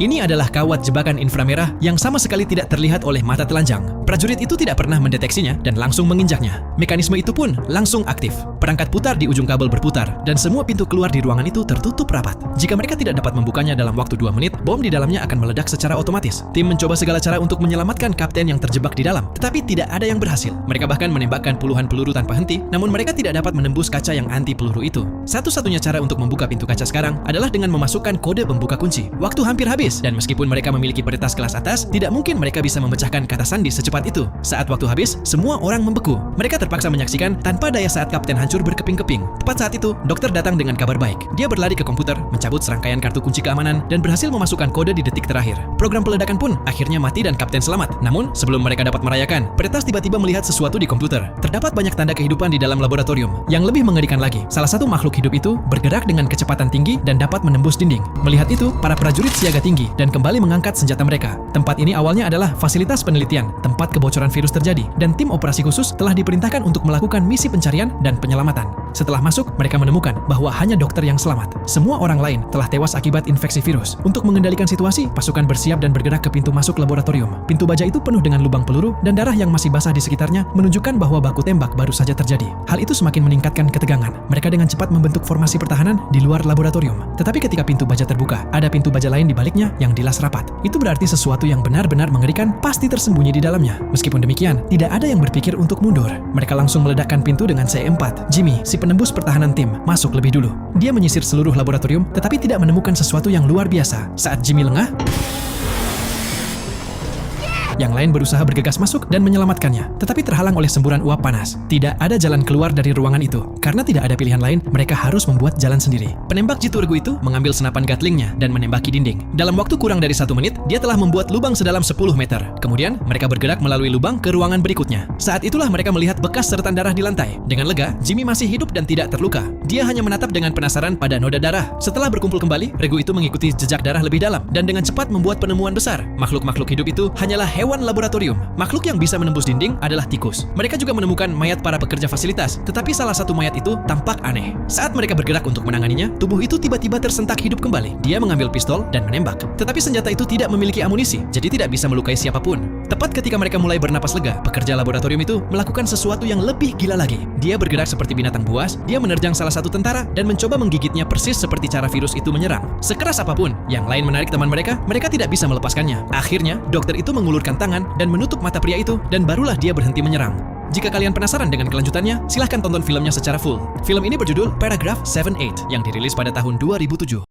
Ini adalah kawat jebakan inframerah yang sama sekali tidak terlihat oleh mata telanjang. Prajurit itu tidak pernah mendeteksinya dan langsung menginjaknya. Mekanisme itu pun langsung aktif. Perangkat putar di ujung kabel berputar dan semua pintu keluar di ruangan itu tertutup rapat. Jika mereka tidak dapat membukanya dalam waktu 2 menit, bom di dalamnya akan meledak secara otomatis. Tim mencoba segala cara untuk menyelamatkan kapten yang terjebak di dalam, tetapi tidak ada yang berhasil. Mereka bahkan menembakkan puluhan peluru tanpa henti, namun mereka tidak dapat menembus kaca yang anti peluru itu. Satu-satunya cara untuk membuka pintu kaca sekarang adalah dengan memasukkan kode pembuka kunci. Waktu hampir habis, dan meskipun mereka memiliki peretas kelas atas, tidak mungkin mereka bisa memecahkan kata sandi secepat itu. Saat waktu habis, semua orang membeku. Mereka terpaksa menyaksikan tanpa daya saat kapten hancur berkeping-keping. Tepat saat itu, dokter datang dengan kabar baik. Dia berlari ke komputer, mencabut serangkaian kartu kunci keamanan, dan berhasil memasukkan kode di detik terakhir. Program peledakan pun akhirnya mati dan kapten selamat. Namun, sebelum mereka dapat merayakan, peretas tiba-tiba melihat sesuatu di komputer. Terdapat banyak tanda kehidupan di dalam laboratorium. Yang lebih mengerikan lagi, salah satu makhluk hidup itu bergerak dengan kecepatan tinggi dan dapat menembus dinding. Melihat itu, para prajurit siaga tinggi dan kembali mengangkat senjata mereka. Tempat ini awalnya adalah fasilitas penelitian, tempat kebocoran virus terjadi, dan tim operasi khusus telah diperintahkan untuk melakukan misi pencarian dan penyelamatan. Setelah masuk, mereka menemukan bahwa hanya dokter yang selamat. Semua orang lain telah tewas akibat infeksi virus. Untuk mengendalikan situasi, pasukan bersiap dan bergerak ke pintu masuk laboratorium. Pintu baja itu penuh dengan lubang peluru dan darah yang masih basah di sekitarnya menunjukkan bahwa baku tembak baru saja terjadi. Hal itu semakin meningkatkan ketegangan. Mereka dengan cepat membentuk formasi pertahanan di luar laboratorium. Tetapi ketika pintu baja terbuka, ada pintu baja lain di baliknya yang dilas rapat. Itu berarti sesuatu yang benar-benar mengerikan pasti tersembunyi di dalamnya. Meskipun demikian, tidak ada yang berpikir untuk mundur. Mereka langsung meledakkan pintu dengan C4. Jimmy, si penembus pertahanan tim, masuk lebih dulu. Dia menyisir seluruh laboratorium, tetapi tidak menemukan sesuatu yang luar biasa. Saat Jimmy lengah, yang lain berusaha bergegas masuk dan menyelamatkannya, tetapi terhalang oleh semburan uap panas. Tidak ada jalan keluar dari ruangan itu. Karena tidak ada pilihan lain, mereka harus membuat jalan sendiri. Penembak jitu regu itu mengambil senapan gatlingnya dan menembaki dinding. Dalam waktu kurang dari 1 menit, dia telah membuat lubang sedalam 10 meter. Kemudian, mereka bergerak melalui lubang ke ruangan berikutnya. Saat itulah mereka melihat bekas seretan darah di lantai. Dengan lega, Jimmy masih hidup dan tidak terluka. Dia hanya menatap dengan penasaran pada noda darah. Setelah berkumpul kembali, regu itu mengikuti jejak darah lebih dalam dan dengan cepat membuat penemuan besar. Makhluk-makhluk hidup itu hanyalah hewan laboratorium. Makhluk yang bisa menembus dinding adalah tikus. Mereka juga menemukan mayat para pekerja fasilitas, tetapi salah satu mayat itu tampak aneh. Saat mereka bergerak untuk menanganinya, tubuh itu tiba-tiba tersentak hidup kembali. Dia mengambil pistol dan menembak. Tetapi senjata itu tidak memiliki amunisi, jadi tidak bisa melukai siapapun. Tepat ketika mereka mulai bernapas lega, pekerja laboratorium itu melakukan sesuatu yang lebih gila lagi. Dia bergerak seperti binatang buas, dia menerjang salah satu tentara dan mencoba menggigitnya persis seperti cara virus itu menyerang. Sekeras apapun, yang lain menarik teman mereka, mereka tidak bisa melepaskannya. Akhirnya, dokter itu mengulurkan tangan dan menutup mata pria itu dan barulah dia berhenti menyerang. Jika kalian penasaran dengan kelanjutannya, silahkan tonton filmnya secara full. Film ini berjudul Paragraph 78 yang dirilis pada tahun 2007.